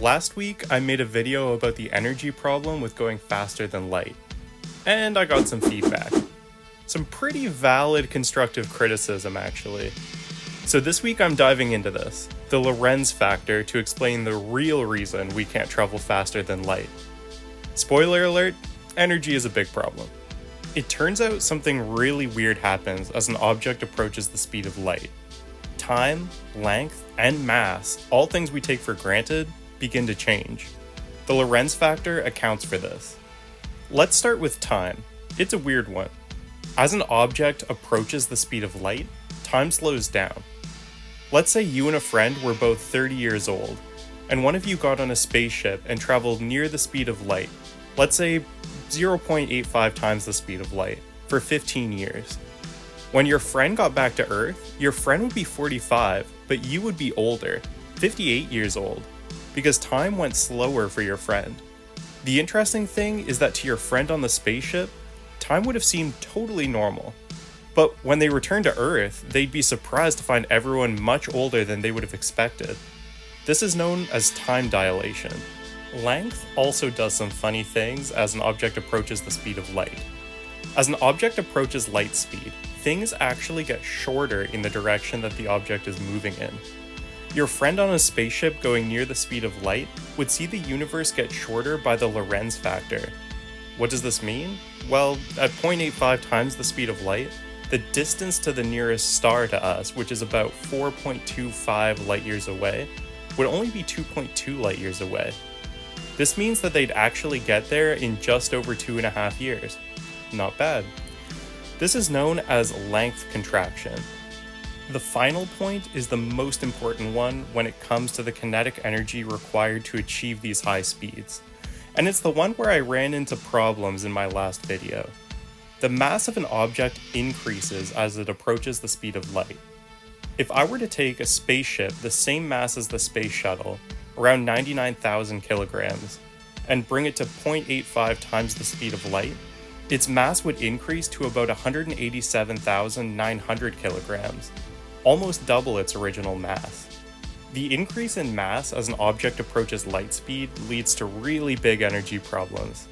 Last week, I made a video about the energy problem with going faster than light, and I got some feedback. Some pretty valid constructive criticism, actually. So this week I'm diving into this, the Lorentz factor, to explain the real reason we can't travel faster than light. Spoiler alert, energy is a big problem. It turns out something really weird happens as an object approaches the speed of light. Time, length, and mass, all things we take for granted, begin to change. The Lorentz factor accounts for this. Let's start with time. It's a weird one. As an object approaches the speed of light, time slows down. Let's say you and a friend were both 30 years old, and one of you got on a spaceship and traveled near the speed of light, let's say 0.85 times the speed of light, for 15 years. When your friend got back to Earth, your friend would be 45, but you would be older, 58 years old, because time went slower for your friend. The interesting thing is that to your friend on the spaceship, time would have seemed totally normal. But when they returned to Earth, they'd be surprised to find everyone much older than they would have expected. This is known as time dilation. Length also does some funny things as an object approaches the speed of light. As an object approaches light speed, things actually get shorter in the direction that the object is moving in. Your friend on a spaceship going near the speed of light would see the universe get shorter by the Lorentz factor. What does this mean? Well, at 0.85 times the speed of light, the distance to the nearest star to us, which is about 4.25 light years away, would only be 2.2 light years away. This means that they'd actually get there in just over 2.5 years. Not bad. This is known as length contraction. The final point is the most important one when it comes to the kinetic energy required to achieve these high speeds. And it's the one where I ran into problems in my last video. The mass of an object increases as it approaches the speed of light. If I were to take a spaceship the same mass as the space shuttle, around 99,000 kilograms, and bring it to 0.85 times the speed of light, its mass would increase to about 187,900 kilograms, almost double its original mass. The increase in mass as an object approaches light speed leads to really big energy problems.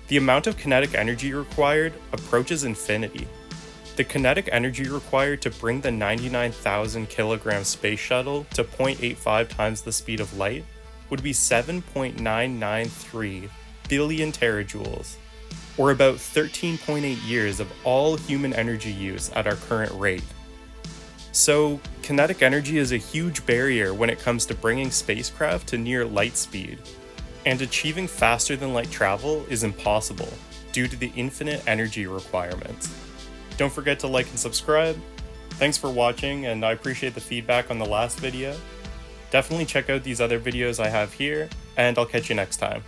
The amount of kinetic energy required approaches infinity. The kinetic energy required to bring the 99,000 kilogram space shuttle to 0.85 times the speed of light would be 7.993 billion terajoules, or about 13.8 years of all human energy use at our current rate. So, kinetic energy is a huge barrier when it comes to bringing spacecraft to near light speed, and achieving faster than light travel is impossible due to the infinite energy requirements. Don't forget to like and subscribe. Thanks for watching, and I appreciate the feedback on the last video. Definitely check out these other videos I have here, and I'll catch you next time.